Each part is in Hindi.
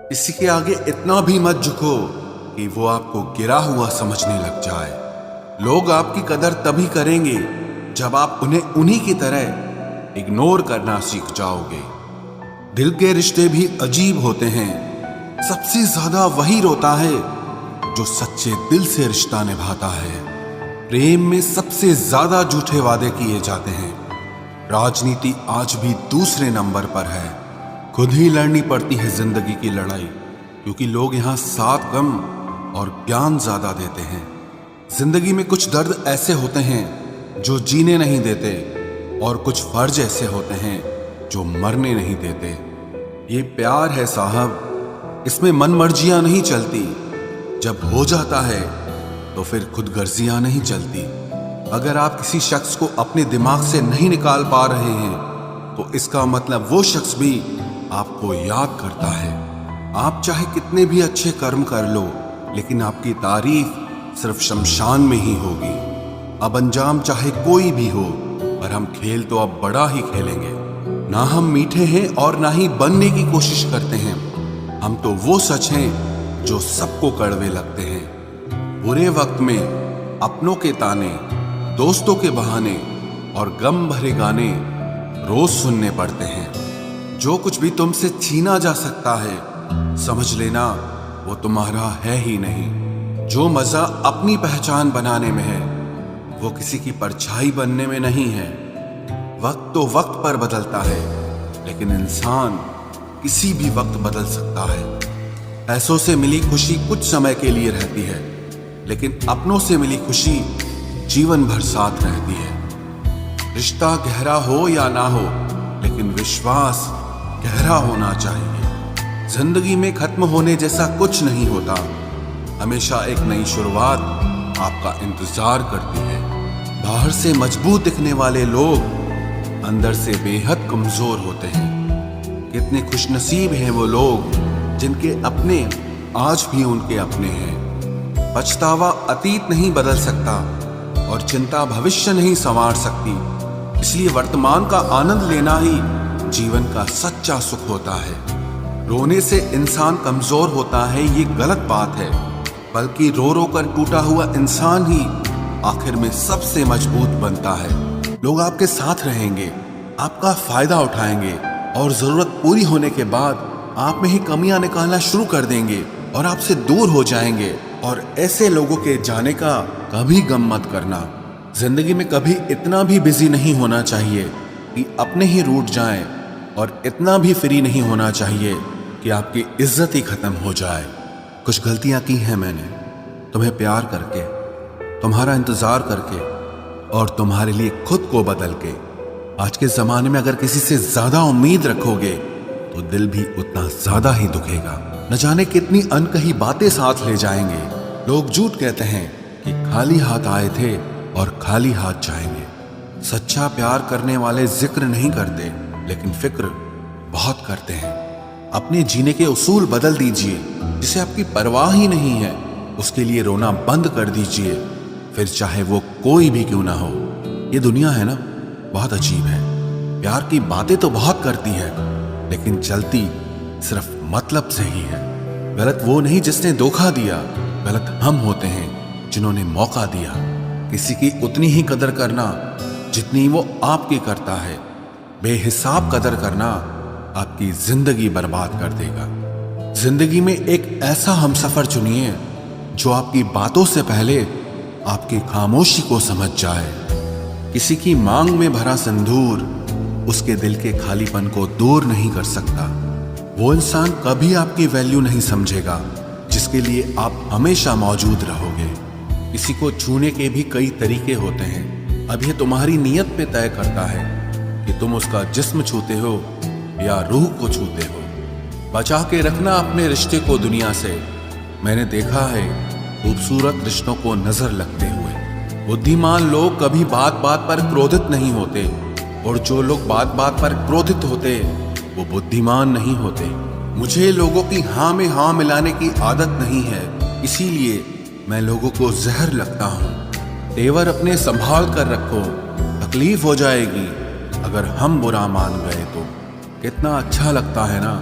किसी के आगे इतना भी मत झुको कि वो आपको गिरा हुआ समझने लग जाए। लोग आपकी कदर तभी करेंगे जब आप उन्हें उन्हीं की तरह इग्नोर करना सीख जाओगे। दिल के रिश्ते भी अजीब होते हैं। सबसे ज्यादा वही रोता है जो सच्चे दिल से रिश्ता निभाता है। प्रेम में सबसे ज्यादा झूठे वादे किए जाते हैं। राजनीति आज भी दूसरे नंबर पर है। खुद ही लड़नी पड़ती है जिंदगी की लड़ाई, क्योंकि लोग यहाँ साथ कम और ज्ञान ज्यादा देते हैं। जिंदगी में कुछ दर्द ऐसे होते हैं जो जीने नहीं देते, और कुछ फर्ज ऐसे होते हैं जो मरने नहीं देते। ये प्यार है साहब, इसमें मन मर्जियां नहीं चलती। जब हो जाता है तो फिर खुद गर्जियां नहीं चलती। अगर आप किसी शख्स को अपने दिमाग से नहीं निकाल पा रहे हैं तो इसका मतलब वो शख्स भी आपको याद करता है। आप चाहे कितने भी अच्छे कर्म कर लो, लेकिन आपकी तारीफ सिर्फ शमशान में ही होगी। अब अंजाम चाहे कोई भी हो, पर हम खेल तो अब बड़ा ही खेलेंगे। ना हम मीठे हैं और ना ही बनने की कोशिश करते हैं। हम तो वो सच हैं जो सबको कड़वे लगते हैं। बुरे वक्त में अपनों के ताने, दोस्तों के बहाने और गम भरे गाने रोज सुनने पड़ते हैं। जो कुछ भी तुमसे छीना जा सकता है, समझ लेना वो तुम्हारा है ही नहीं। जो मजा अपनी पहचान बनाने में है, वो किसी की परछाई बनने में नहीं है। वक्त तो वक्त पर बदलता है, लेकिन इंसान किसी भी वक्त बदल सकता है। पैसों से मिली खुशी कुछ समय के लिए रहती है, लेकिन अपनों से मिली खुशी जीवन भर साथ रहती है। रिश्ता गहरा हो या ना हो, लेकिन विश्वास गहरा होना चाहिए। जिंदगी में खत्म होने जैसा कुछ नहीं होता। हमेशा एक नई शुरुआत आपका इंतजार करती है। बाहर से मजबूत दिखने वाले लोग अंदर से बेहद कमजोर होते हैं। कितने खुशनसीब हैं वो लोग जिनके अपने आज भी उनके अपने हैं। पछतावा अतीत नहीं बदल सकता और चिंता भविष्य नहीं संवार सकती। इसलिए वर्तमान का आनंद लेना ही जीवन का सच्चा सुख होता है। रोने से इंसान कमजोर होता है, ये गलत बात है। बल्कि रो रो कर टूटा हुआ इंसान ही आखिर में सबसे मजबूत बनता है। लोग आपके साथ रहेंगे, आपका फायदा उठाएंगे, और जरूरत पूरी होने के बाद आप में ही कमियां निकालना शुरू कर देंगे और आपसे दूर हो जाएंगे। और ऐसे लोगों के जाने का कभी गम मत करना। जिंदगी में कभी इतना भी बिजी नहीं होना चाहिए कि अपने ही रूठ जाएं, और इतना भी फ्री नहीं होना चाहिए कि आपकी इज्जत ही खत्म हो जाए। कुछ गलतियां की हैं मैंने, तुम्हें प्यार करके, तुम्हारा इंतजार करके, और तुम्हारे लिए खुद को बदल के। आज के जमाने में अगर किसी से ज्यादा उम्मीद रखोगे तो दिल भी उतना ज्यादा ही दुखेगा। न जाने कितनी अनकही बातें साथ ले जाएंगे। लोग झूठ कहते हैं कि खाली हाथ आए थे और खाली हाथ जाएंगे। सच्चा प्यार करने वाले जिक्र नहीं करते, लेकिन फिक्र बहुत करते हैं। अपने जीने के उसूल बदल दीजिए। जिसे आपकी परवाह ही नहीं है, उसके लिए रोना बंद कर दीजिए, फिर चाहे वो कोई भी क्यों ना हो। ये दुनिया है ना, बहुत अजीब है। प्यार की बातें तो बहुत करती है, लेकिन चलती सिर्फ मतलब से ही है। गलत वो नहीं जिसने धोखा दिया, गलत हम होते हैं जिन्होंने मौका दिया। किसी की उतनी ही कदर करना जितनी वो आपकी करता है। बेहिसाब कदर करना आपकी जिंदगी बर्बाद कर देगा। जिंदगी में एक ऐसा हमसफर चुनिए जो आपकी बातों से पहले आपकी खामोशी को समझ जाए। किसी की मांग में भरा सिंदूर उसके दिल के खालीपन को दूर नहीं कर सकता। वो इंसान कभी आपकी वैल्यू नहीं समझेगा जिसके लिए आप हमेशा मौजूद रहोगे। किसी को छूने के भी कई तरीके होते हैं। अब ये तुम्हारी नीयत पे तय करता है कि तुम उसका जिस्म छूते हो या रूह को छूते हो। बचा के रखना अपने रिश्ते को दुनिया से। मैंने देखा है खूबसूरत रिश्तों को नजर लगते हुए। बुद्धिमान लोग कभी बात बात पर क्रोधित नहीं होते, और जो लोग बात बात पर क्रोधित होते वो बुद्धिमान नहीं होते। मुझे लोगों की हाँ में हाँ मिलाने की आदत नहीं है, इसीलिए मैं लोगों को जहर लगता हूँ। तेवर अपने संभाल कर रखो, तकलीफ हो जाएगी अगर हम बुरा मान गए तो। कितना अच्छा लगता है ना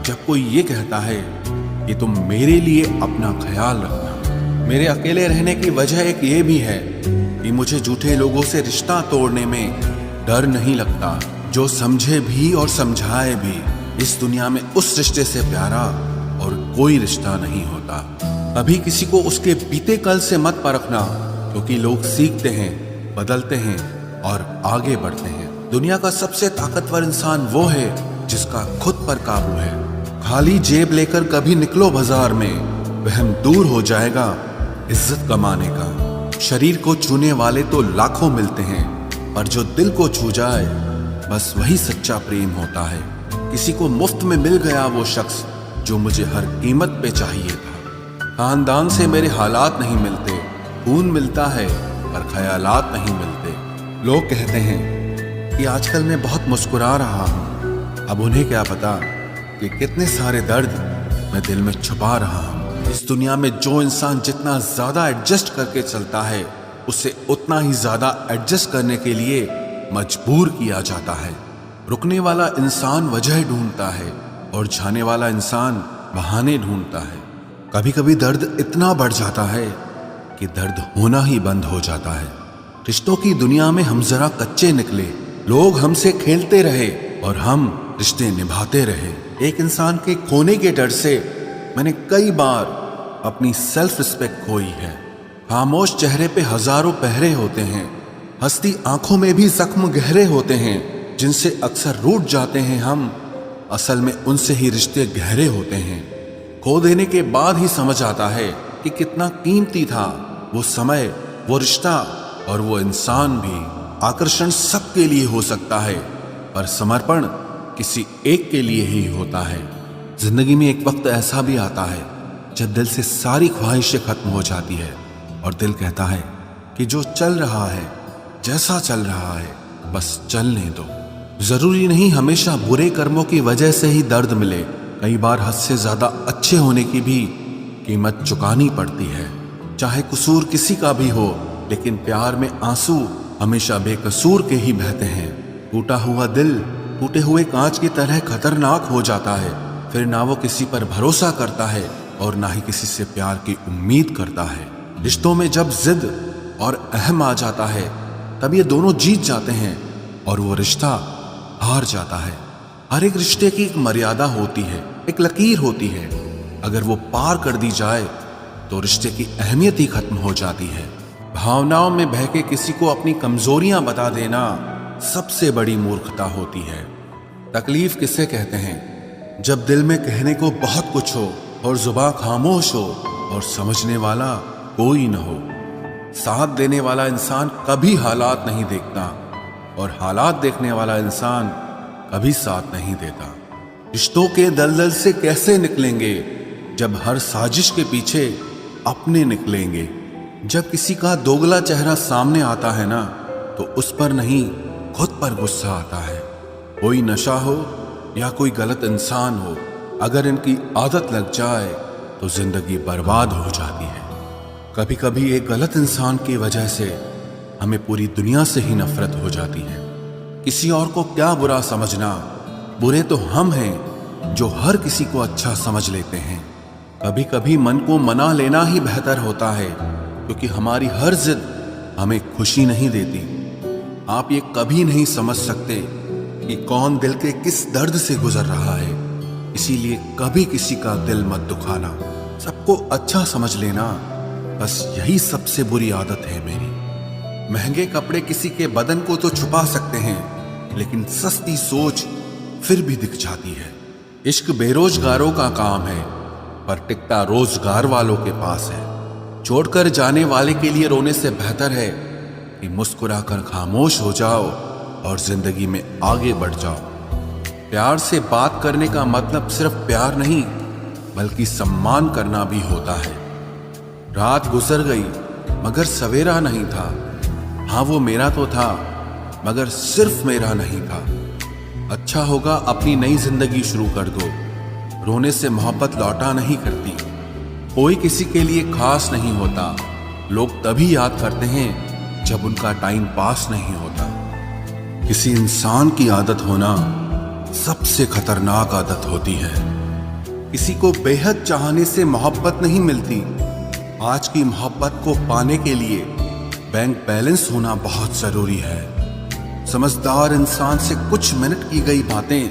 जब कोई ये कहता है कि तुम मेरे लिए अपना ख्याल रखना। मेरे अकेले रहने की वजह एक ये भी है कि मुझे झूठे लोगों से रिश्ता तोड़ने में डर नहीं लगता। जो समझे भी और समझाए भी, इस दुनिया में उस रिश्ते से प्यारा और कोई रिश्ता नहीं होता। कभी किसी को उसके बीते कल से मत परखना, क्योंकि लोग सीखते हैं, बदलते हैं और आगे बढ़ते हैं। दुनिया का सबसे ताकतवर इंसान वो है जिसका खुद पर काबू है। खाली जेब लेकर कभी निकलो बाजार में, वहम दूर हो जाएगा इज्जत कमाने का। शरीर को छूने वाले तो लाखों मिलते हैं, पर जो दिल को छू जाए बस वही सच्चा प्रेम होता है। किसी को मुफ्त में मिल गया वो शख्स जो मुझे हर कीमत पे चाहिए था। खानदान से मेरे हालात नहीं मिलते, खून मिलता है पर ख्यालात नहीं मिलते। लोग कहते हैं कि आजकल मैं बहुत मुस्कुरा रहा हूँ, अब उन्हें क्या पता कि कितने सारे दर्द मैं दिल में छुपा रहा हूँ। इस दुनिया में जो इंसान जितना ज्यादा एडजस्ट करके चलता है, उसे उतना ही ज्यादा एडजस्ट करने के लिए मजबूर किया जाता है। रुकने वाला इंसान वजह ढूंढता है और जाने वाला इंसान बहाने ढूंढता है। कभी कभी दर्द इतना बढ़ जाता है कि दर्द होना ही बंद हो जाता है। रिश्तों की दुनिया में हम जरा कच्चे निकले, लोग हमसे खेलते रहे और हम रिश्ते निभाते रहे। एक इंसान के खोने के डर से मैंने कई बार अपनी सेल्फ रिस्पेक्ट खोई है। खामोश चेहरे पे हजारों पहरे होते हैं, हंसती आंखों में भी जख्म गहरे होते हैं। जिनसे अक्सर रूठ जाते हैं हम, असल में उनसे ही रिश्ते गहरे होते हैं। खो देने के बाद ही समझ आता है कि कितना कीमती था वो समय, वो रिश्ता और वो इंसान भी। आकर्षण सबके लिए हो सकता है, पर समर्पण किसी एक के लिए ही होता है। जिंदगी में एक वक्त ऐसा भी आता है जब दिल से सारी ख्वाहिशें खत्म हो जाती है और दिल कहता है कि जो चल रहा है, जैसा चल रहा है, बस चलने दो। जरूरी नहीं हमेशा बुरे कर्मों की वजह से ही दर्द मिले। कई बार हद से ज्यादा अच्छे होने की भी कीमत चुकानी पड़ती है। चाहे कसूर किसी का भी हो, लेकिन प्यार में आंसू हमेशा बेकसूर के ही बहते हैं। टूटा हुआ दिल टूटे हुए कांच की तरह खतरनाक हो जाता है। फिर ना वो किसी पर भरोसा करता है और ना ही किसी से प्यार की उम्मीद करता है। रिश्तों में जब जिद और अहम आ जाता है, तब ये दोनों जीत जाते हैं और वो रिश्ता हार जाता है। हर एक रिश्ते की एक मर्यादा होती है, एक लकीर होती है। अगर वो पार कर दी जाए तो रिश्ते की अहमियत ही खत्म हो जाती है। भावनाओं में बहके किसी को अपनी कमजोरियां बता देना सबसे बड़ी मूर्खता होती है। तकलीफ किसे कहते हैं? जब दिल में कहने को बहुत कुछ हो और जुबान खामोश हो और समझने वाला कोई न हो। साथ देने वाला इंसान कभी हालात नहीं देखता और हालात देखने वाला इंसान कभी साथ नहीं देता। रिश्तों के दलदल से कैसे निकलेंगे जब हर साजिश के पीछे अपने निकलेंगे। जब किसी का दोगला चेहरा सामने आता है ना, तो उस पर नहीं खुद पर गुस्सा आता है। कोई नशा हो या कोई गलत इंसान हो, अगर इनकी आदत लग जाए तो जिंदगी बर्बाद हो जाती है। कभी कभी एक गलत इंसान की वजह से हमें पूरी दुनिया से ही नफरत हो जाती है। किसी और को क्या बुरा समझना, बुरे तो हम हैं जो हर किसी को अच्छा समझ लेते हैं। कभी कभी मन को मना लेना ही बेहतर होता है, क्योंकि हमारी हर जिद हमें खुशी नहीं देती। आप ये कभी नहीं समझ सकते कि कौन दिल के किस दर्द से गुजर रहा है, इसीलिए कभी किसी का दिल मत दुखाना। सबको अच्छा समझ लेना, बस यही सबसे बुरी आदत है मेरी। महंगे कपड़े किसी के बदन को तो छुपा सकते हैं, लेकिन सस्ती सोच फिर भी दिख जाती है। इश्क बेरोजगारों का काम है, पर टिकता रोजगार वालों के पास है। छोड़कर जाने वाले के लिए रोने से बेहतर है कि मुस्कुराकर खामोश हो जाओ और जिंदगी में आगे बढ़ जाओ। प्यार से बात करने का मतलब सिर्फ प्यार नहीं, बल्कि सम्मान करना भी होता है। रात गुजर गई मगर सवेरा नहीं था। हाँ, वो मेरा तो था, मगर सिर्फ मेरा नहीं था। अच्छा होगा अपनी नई जिंदगी शुरू कर दो। रोने से मोहब्बत लौटा नहीं करती। कोई किसी के लिए खास नहीं होता। लोग तभी याद करते हैं जब उनका टाइम पास नहीं होता। किसी इंसान की आदत होना सबसे खतरनाक आदत होती है। किसी को बेहद चाहने से मोहब्बत नहीं मिलती। आज की मोहब्बत को पाने के लिए बैंक बैलेंस होना बहुत जरूरी है। समझदार इंसान से कुछ मिनट की गई बातें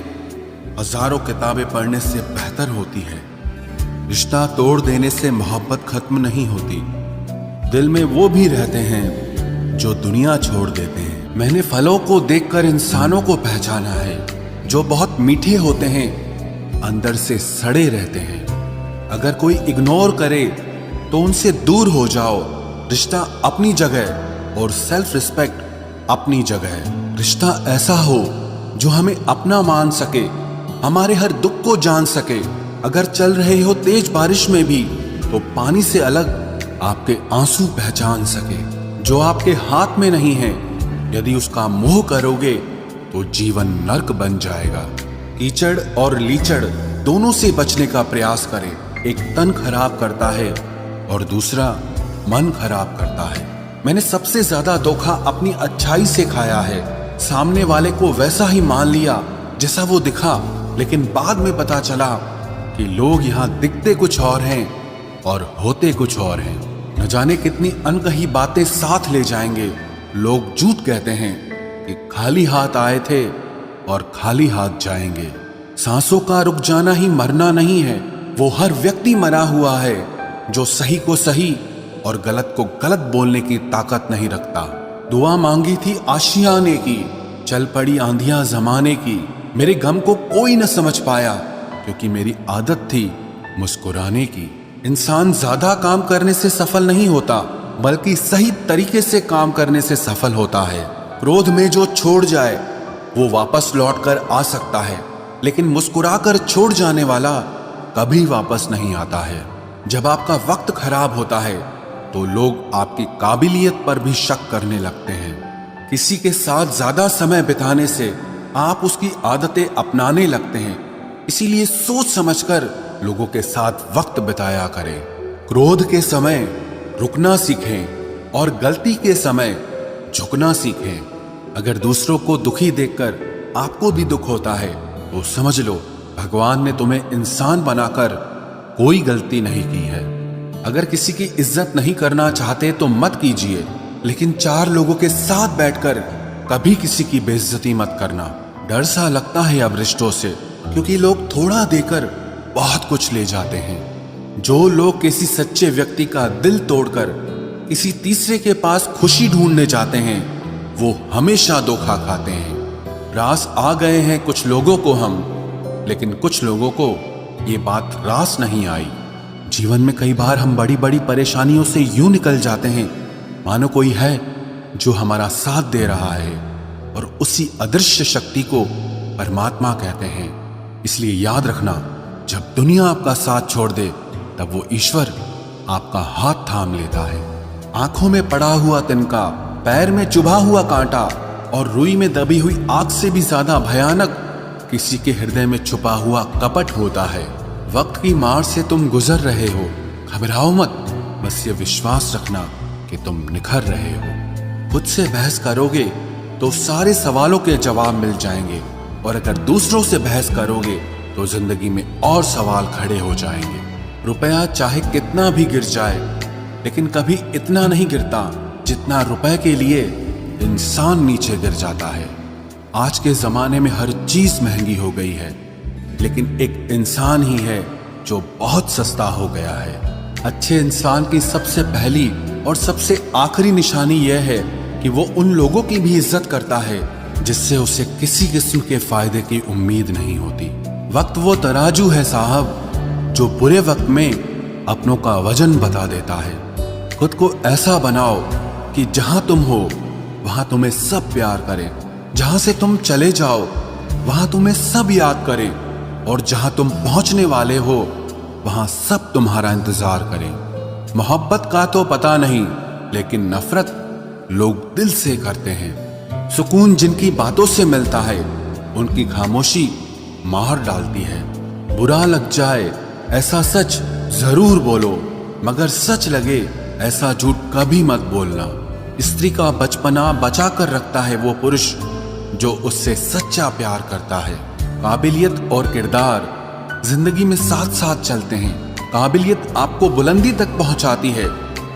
हजारों किताबें पढ़ने से बेहतर होती है। रिश्ता तोड़ देने से मोहब्बत खत्म नहीं होती, दिल में वो भी रहते हैं जो दुनिया छोड़ देते हैं। मैंने फलों को देखकर इंसानों को पहचाना है, जो बहुत मीठे होते हैं अंदर से सड़े रहते हैं। अगर कोई इग्नोर करे तो उनसे दूर हो जाओ। रिश्ता अपनी जगह और सेल्फ रिस्पेक्ट अपनी जगह। रिश्ता ऐसा हो जो हमें अपना मान सके, हमारे हर दुख को जान सके। अगर चल रहे हो तेज बारिश में भी तो पानी से अलग आपके आंसू पहचान सके। जो आपके हाथ में नहीं है, यदि उसका मोह करोगे तो जीवन नर्क बन जाएगा। कीचड़ और लीचड़ दोनों से बचने का प्रयास करें। एक तन खराब करता है और दूसरा मन खराब करता है। मैंने सबसे ज्यादा धोखा अपनी अच्छाई से खाया है। सामने वाले को वैसा ही मान लिया जैसा वो दिखा, लेकिन बाद में पता चला कि लोग यहाँ दिखते कुछ और हैं और होते कुछ और हैं। न जाने कितनी अनकही बातें साथ ले जाएंगे। लोग झूठ कहते हैं कि खाली हाथ आए थे और खाली हाथ जाएंगे। सांसों का रुक जाना ही मरना नहीं है, वो हर व्यक्ति मरा हुआ है जो सही को सही और गलत को गलत बोलने की ताकत नहीं रखता। दुआ मांगी थी आशियाने की, चल पड़ी आंधियां जमाने की। मेरे गम को कोई न समझ पाया क्योंकि मेरी आदत थी मुस्कुराने की। इंसान ज्यादा काम करने से सफल नहीं होता, बल्कि सही तरीके से काम करने से सफल होता है। क्रोध में जो छोड़ जाए वो वापस लौट कर आ सकता है, लेकिन मुस्कुराकर छोड़ जाने वाला कभी वापस नहीं आता है। जब आपका वक्त खराब होता है तो लोग आपकी काबिलियत पर भी शक करने लगते हैं। किसी के साथ ज्यादा समय बिताने से आप उसकी आदतें अपनाने लगते हैं। इसीलिए सोच समझकर लोगों के साथ वक्त बिताया करें। क्रोध के समय रुकना सीखें और गलती के समय झुकना सीखें। अगर दूसरों को दुखी देखकर आपको भी दुख होता है तो समझ लो भगवान ने तुम्हें इंसान बनाकर कोई गलती नहीं की है। अगर किसी की इज्जत नहीं करना चाहते तो मत कीजिए, लेकिन चार लोगों के साथ बैठकर कभी किसी की बेइज्जती मत करना। डर सा लगता है अब रिश्तों से, क्योंकि लोग थोड़ा देकर बहुत कुछ ले जाते हैं। जो लोग किसी सच्चे व्यक्ति का दिल तोड़कर किसी तीसरे के पास खुशी ढूंढने जाते हैं, वो हमेशा धोखा खाते हैं। रास आ गए हैं कुछ लोगों को हम, लेकिन कुछ लोगों को ये बात रास नहीं आई। जीवन में कई बार हम बड़ी बड़ी परेशानियों से यूं निकल जाते हैं मानो कोई है जो हमारा साथ दे रहा है, और उसी अदृश्य शक्ति को परमात्मा कहते हैं। इसलिए याद रखना, जब दुनिया आपका साथ छोड़ दे तब वो ईश्वर आपका हाथ थाम लेता है। आंखों में पड़ा हुआ तिनका, पैर में चुभा हुआ कांटा और रुई में दबी हुई आग से भी ज्यादा भयानक किसी के हृदय में छुपा हुआ कपट होता है। वक्त की मार से तुम गुजर रहे हो, घबराओ मत, बस ये विश्वास रखना कि तुम निखर रहे हो। खुद से बहस करोगे तो सारे सवालों के जवाब मिल जाएंगे, और अगर दूसरों से बहस करोगे तो जिंदगी में और सवाल खड़े हो जाएंगे। रुपया चाहे कितना भी गिर जाए, लेकिन कभी इतना नहीं गिरता जितना रुपए के लिए इंसान नीचे गिर जाता है। आज के जमाने में हर चीज महंगी हो गई है, लेकिन एक इंसान ही है जो बहुत सस्ता हो गया है। अच्छे इंसान की सबसे पहली और सबसे आखिरी निशानी यह है कि वो उन लोगों की भी इज्जत करता है जिससे उसे किसी किस्म के फायदे की उम्मीद नहीं होती। वक्त वो तराजू है साहब जो बुरे वक्त में अपनों का वजन बता देता है। खुद को ऐसा बनाओ कि जहां तुम हो वहां तुम्हें सब प्यार करें, जहां से तुम चले जाओ वहां तुम्हें सब याद करें, और जहां तुम पहुंचने वाले हो वहां सब तुम्हारा इंतजार करें। मोहब्बत का तो पता नहीं, लेकिन नफरत लोग दिल से करते हैं। सुकून जिनकी बातों से मिलता है उनकी खामोशी मार डालती है। बुरा लग जाए ऐसा सच जरूर बोलो, मगर सच लगे ऐसा झूठ कभी मत बोलना। स्त्री का बचपना बचा कर रखता है वो पुरुष जो उससे सच्चा प्यार करता है। काबिलियत और किरदार जिंदगी में साथ साथ चलते हैं। काबिलियत आपको बुलंदी तक पहुंचाती है,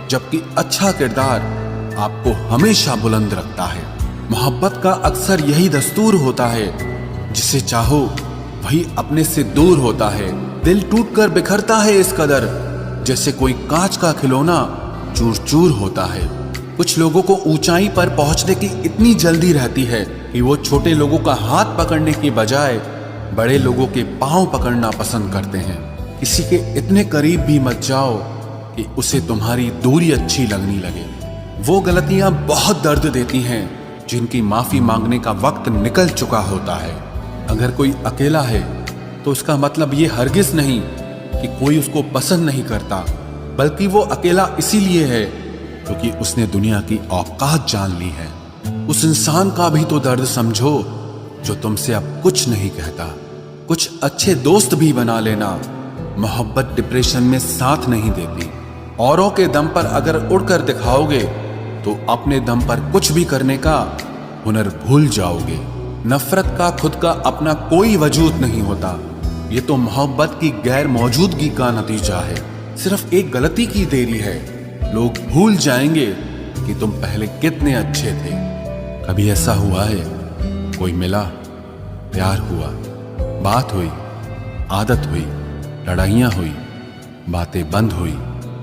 जबकि अच्छा किरदार आपको हमेशा बुलंद रखता है। मोहब्बत का अक्सर यही दस्तूर होता है, जिसे चाहो वही अपने से दूर होता है। दिल टूटकर बिखरता है इस कदर, जैसे कोई कांच का खिलौना चूर चूर होता है। कुछ लोगों को ऊंचाई पर पहुंचने की इतनी जल्दी रहती है कि वो छोटे लोगों का हाथ पकड़ने की बजाय बड़े लोगों के पांव पकड़ना पसंद करते हैं। किसी के इतने करीब भी मत जाओ कि उसे तुम्हारी दूरी अच्छी लगने लगे। वो गलतियां बहुत दर्द देती हैं, जिनकी माफी मांगने का वक्त निकल चुका होता है। अगर कोई अकेला है तो उसका मतलब ये हरगिज नहीं कि कोई उसको पसंद नहीं करता, बल्कि वो अकेला इसीलिए है क्योंकि उसने दुनिया की औकात जान ली है। उस इंसान का भी तो दर्द समझो जो तुमसे अब कुछ नहीं कहता। कुछ अच्छे दोस्त भी बना लेना। मोहब्बत डिप्रेशन में साथ नहीं देती। औरों के दम पर अगर उड़कर दिखाओगे तो अपने दम पर कुछ भी करने का हुनर भूल जाओगे। नफरत का खुद का अपना कोई वजूद नहीं होता। ये तो मोहब्बत की गैर मौजूदगी का नतीजा है। सिर्फ एक गलती की देरी है। लोग भूल जाएंगे कि तुम पहले कितने अच्छे थे। कभी ऐसा हुआ है, कोई मिला, प्यार हुआ, बात हुई, आदत हुई, लड़ाइयाँ हुई, बातें बंद हुई,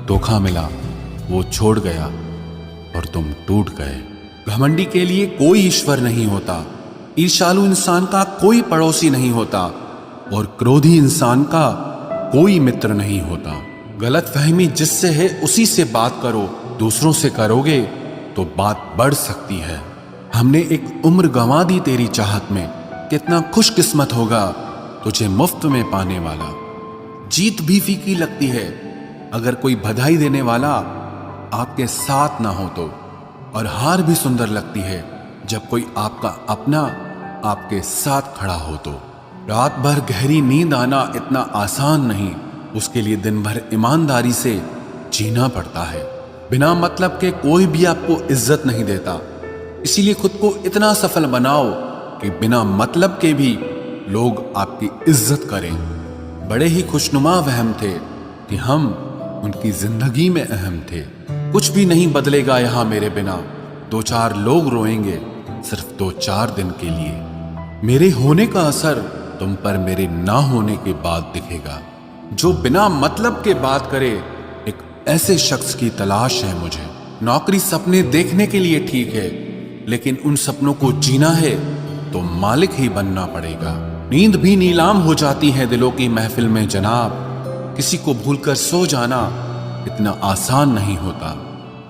धोखा मिला, वो छोड़ गया और तुम टूट गए। घमंडी के लिए कोई ईश्वर नहीं होता। ईर्ष्यालु इंसान का कोई पड़ोसी नहीं होता और क्रोधी इंसान का कोई मित्र नहीं होता। गलतफहमी जिससे है उसी से बात करो। दूसरों से करोगे तो बात बढ़ सकती है। हमने एक उम्र गंवा दी तेरी चाहत में। कितना खुशकिस्मत होगा तुझे मुफ्त में पाने वाला। जीत भी फीकी लगती है अगर कोई बधाई देने वाला आपके साथ ना हो तो, और हार भी सुंदर लगती है जब कोई आपका अपना आपके साथ खड़ा हो तो। रात भर गहरी नींद आना इतना आसान नहीं। उसके लिए दिन भर ईमानदारी से जीना पड़ता है। बिना मतलब के कोई भी आपको इज्जत नहीं देता। इसीलिए खुद को इतना सफल बनाओ कि बिना मतलब के भी लोग आपकी इज्जत करें। बड़े ही खुशनुमा वहम थे कि हम उनकी जिंदगी में अहम थे। कुछ भी नहीं बदलेगा यहां मेरे बिना। दो चार लोग रोएंगे सिर्फ 2-4 दिन के लिए। मेरे होने का असर तुम पर मेरे ना होने के बाद दिखेगा। जो बिना मतलब के बात करे, एक ऐसे शख्स की तलाश है मुझे। नौकरी सपने देखने के लिए ठीक है, लेकिन उन सपनों को जीना है तो मालिक ही बनना पड़ेगा। नींद भी नीलाम हो जाती है दिलों की महफिल में जनाब। किसी को भूलकर सो जाना इतना आसान नहीं होता।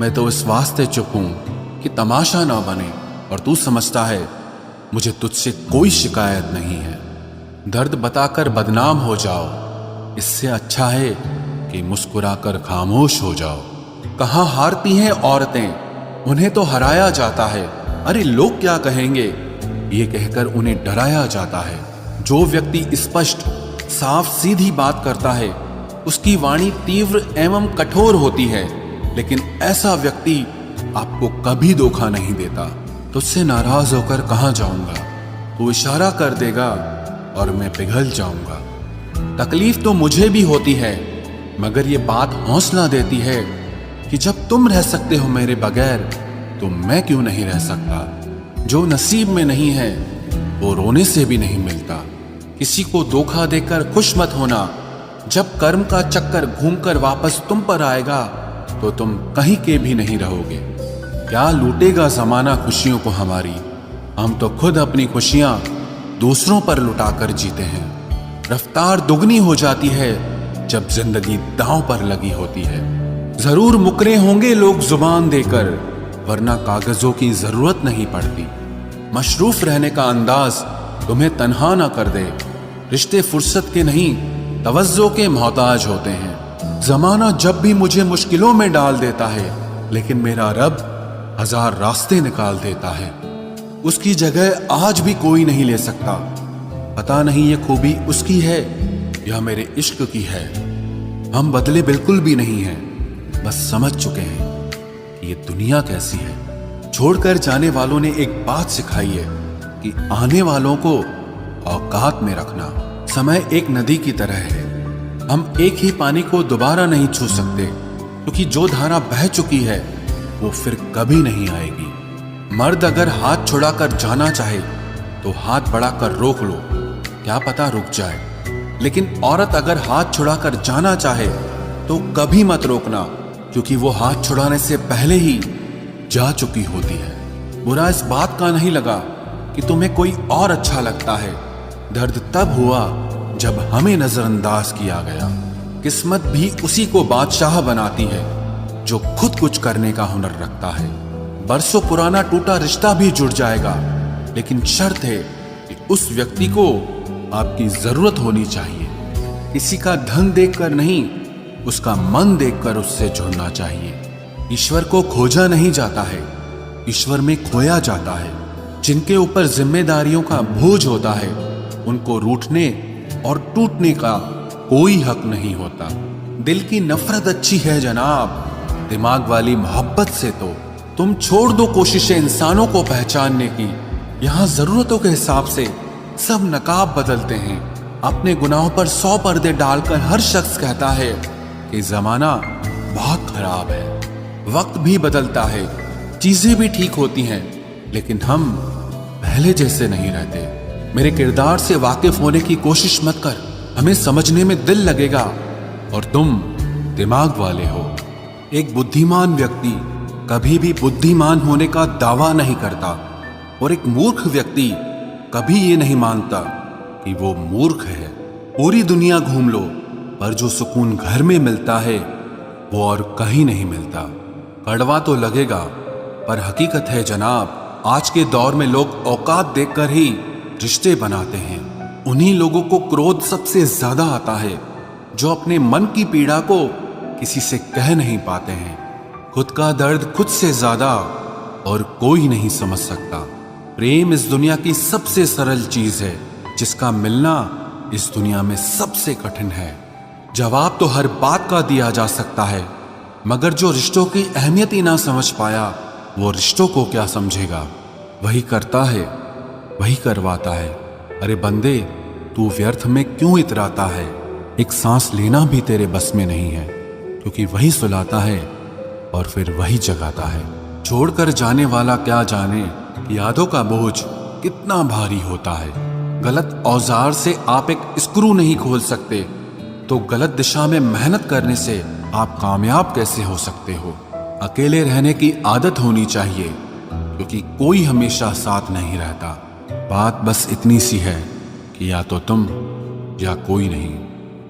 मैं तो इस वास्ते चुप हूं कि तमाशा ना बने, और तू समझता है मुझे तुझसे कोई शिकायत नहीं है। दर्द बताकर बदनाम हो जाओ, इससे अच्छा है कि मुस्कुराकर खामोश हो जाओ। कहाँ हारती हैं औरतें, उन्हें तो हराया जाता है। अरे लोग क्या कहेंगे, ये कहकर उन्हें डराया जाता है। जो व्यक्ति स्पष्ट साफ सीधी बात करता है उसकी वाणी तीव्र एवं कठोर होती है, लेकिन ऐसा व्यक्ति आपको कभी धोखा नहीं देता। तुझसे नाराज होकर कहाँ जाऊंगा, तू इशारा कर देगा और मैं पिघल जाऊंगा। तकलीफ तो मुझे भी होती है, मगर ये बात हौसला देती है कि जब तुम रह सकते हो मेरे बगैर तो मैं क्यों नहीं रह सकता। जो नसीब में नहीं है वो रोने से भी नहीं मिलता। किसी को धोखा देकर खुश मत होना। जब कर्म का चक्कर घूमकर वापस तुम पर आएगा तो तुम कहीं के भी नहीं रहोगे। क्या लूटेगा जमाना खुशियों को हमारी, हम तो खुद अपनी खुशियां दूसरों पर लुटाकर जीते हैं। रफ्तार दुगनी हो जाती है जब जिंदगी दांव पर लगी होती है। जरूर मुकरे होंगे लोग जुबान देकर, वरना कागजों की जरूरत नहीं पड़ती। मशरूफ रहने का अंदाज तुम्हें तन्हा ना कर दे। रिश्ते फुर्सत के नहीं तवज्जो के मोहताज होते हैं। जमाना जब भी मुझे मुश्किलों में डाल देता है, लेकिन मेरा रब 1000 रास्ते निकाल देता है। उसकी जगह आज भी कोई नहीं ले सकता। पता नहीं ये खूबी उसकी है या मेरे इश्क की है। हम बदले बिल्कुल भी नहीं हैं, बस समझ चुके हैं कि ये दुनिया कैसी है। छोड़कर जाने वालों ने एक बात सिखाई है कि आने वालों को औकात में रखना। समय एक नदी की तरह है। हम एक ही पानी को दोबारा नहीं छू सकते, क्योंकि जो धारा बह चुकी है वो फिर कभी नहीं आएगी। मर्द अगर हाथ छुड़ाकर जाना चाहे तो हाथ बढ़ाकर रोक लो, क्या पता रुक जाए। लेकिन औरत अगर हाथ छुड़ाकर जाना चाहे तो कभी मत रोकना, क्योंकि वो हाथ छुड़ाने से पहले ही जा चुकी होती है। बुरा इस बात का नहीं लगा कि तुम्हें कोई और अच्छा लगता है। दर्द तब हुआ जब हमें नजरअंदाज किया गया। किस्मत भी उसी को बादशाह बनाती है जो खुद कुछ करने का हुनर रखता है। बरसों पुराना टूटा रिश्ता भी जुड़ जाएगा, लेकिन शर्त है कि उस व्यक्ति को आपकी जरूरत होनी चाहिए। किसी का धन देखकर नहीं, उसका मन देखकर उससे जुड़ना चाहिए। ईश्वर को खोजा नहीं जाता है, ईश्वर में खोया जाता है। जिनके ऊपर जिम्मेदारियों का बोझ होता है उनको रूठने और टूटने का कोई हक नहीं होता। दिल की नफरत अच्छी है जनाब, दिमाग वाली मोहब्बत से तो तुम छोड़ दो कोशिशें इंसानों को पहचानने की। यहां जरूरतों के हिसाब से सब नकाब बदलते हैं। अपने गुनाहों पर 100 पर्दे डालकर हर शख्स कहता है कि जमाना बहुत खराब है। वक्त भी बदलता है, चीजें भी ठीक होती हैं, लेकिन हम पहले जैसे नहीं रहते। मेरे किरदार से वाकिफ होने की कोशिश मत कर, हमें समझने में दिल लगेगा और तुम दिमाग वाले हो। एक बुद्धिमान व्यक्ति कभी भी बुद्धिमान होने का दावा नहीं करता और एक मूर्ख व्यक्ति कभी ये नहीं मानता कि वो मूर्ख है। पूरी दुनिया घूम लो, पर जो सुकून घर में मिलता है वो और कहीं नहीं मिलता। कड़वा तो लगेगा, पर हकीकत है जनाब, आज के दौर में लोग औकात देखकर ही रिश्ते बनाते हैं। उन्हीं लोगों को क्रोध सबसे ज्यादा आता है जो अपने मन की पीड़ा को किसी से कह नहीं पाते हैं। खुद का दर्द खुद से ज्यादा और कोई नहीं समझ सकता। प्रेम इस दुनिया की सबसे सरल चीज है, जिसका मिलना इस दुनिया में सबसे कठिन है। जवाब तो हर बात का दिया जा सकता है, मगर जो रिश्तों की अहमियत ही ना समझ पाया वो रिश्तों को क्या समझेगा। वही करता है, वही करवाता है। अरे बंदे, तू व्यर्थ में क्यों इतराता है? एक सांस लेना भी तेरे बस में नहीं है, क्योंकि वही सुलाता है और फिर वही जगाता है। छोड़कर जाने वाला क्या जाने कि यादों का बोझ कितना भारी होता है। गलत औजार से आप एक स्क्रू नहीं खोल सकते, तो गलत दिशा में मेहनत करने से आप कामयाब कैसे हो सकते हो? अकेले रहने की आदत होनी चाहिए, क्योंकि कोई हमेशा साथ नहीं रहता। बात बस इतनी सी है कि या तो तुम या कोई नहीं।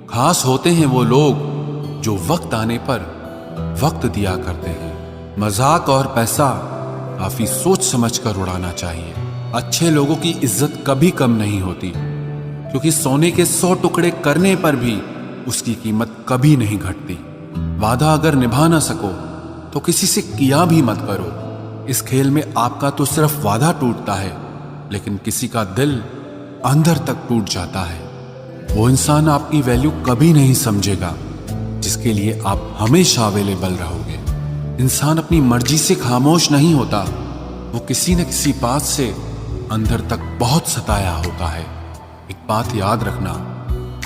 खास होते हैं वो लोग जो वक्त आने पर वक्त दिया करते हैं। मजाक और पैसा काफी सोच समझ कर उड़ाना चाहिए। अच्छे लोगों की इज्जत कभी कम नहीं होती, क्योंकि सोने के 100 टुकड़े करने पर भी उसकी कीमत कभी नहीं घटती। वादा अगर निभा ना सको तो किसी से किया भी मत करो। इस खेल में आपका तो सिर्फ वादा टूटता है, लेकिन किसी का दिल अंदर तक टूट जाता है। वो इंसान आपकी वैल्यू कभी नहीं समझेगा जिसके लिए आप हमेशा अवेलेबल रहोगे। इंसान अपनी मर्जी से खामोश नहीं होता, वो किसी न किसी बात से अंदर तक बहुत सताया होता है। एक बात याद रखना,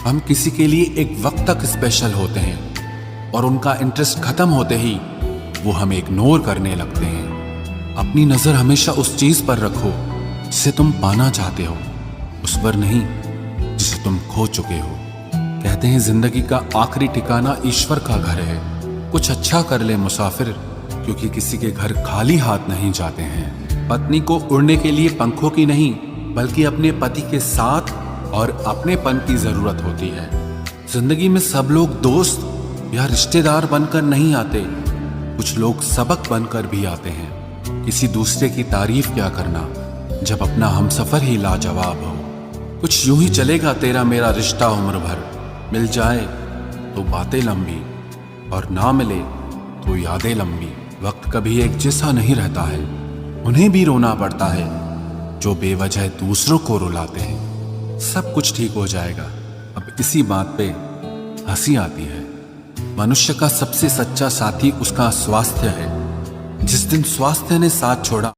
हम किसी के लिए एक वक्त तक स्पेशल होते हैं और उनका इंटरेस्ट खत्म होते ही वो हमें इग्नोर करने लगते हैं। अपनी नजर हमेशा उस चीज पर रखो जिसे तुम पाना चाहते हो, उस पर नहीं जिसे तुम खो चुके हो। कहते हैं जिंदगी का आखिरी ठिकाना ईश्वर का घर है। कुछ अच्छा कर ले मुसाफिर, क्योंकि किसी के घर खाली हाथ नहीं जाते हैं। पत्नी को उड़ने के लिए पंखों की नहीं, बल्कि अपने पति के साथ और अपनेपन की जरूरत होती है। जिंदगी में सब लोग दोस्त या रिश्तेदार बनकर नहीं आते, कुछ लोग सबक बनकर भी आते हैं। किसी दूसरे की तारीफ क्या करना जब अपना हमसफर ही लाजवाब हो। कुछ यूं ही चलेगा तेरा मेरा रिश्ता उम्र भर, मिल जाए तो बातें लंबी और ना मिले तो यादें लंबी। वक्त कभी एक जैसा नहीं रहता है, उन्हें भी रोना पड़ता है जो बेवजह दूसरों को रुलाते हैं। सब कुछ ठीक हो जाएगा। अब इसी बात पे हंसी आती है। मनुष्य का सबसे सच्चा साथी उसका स्वास्थ्य है। जिस दिन स्वास्थ्य ने साथ छोड़ा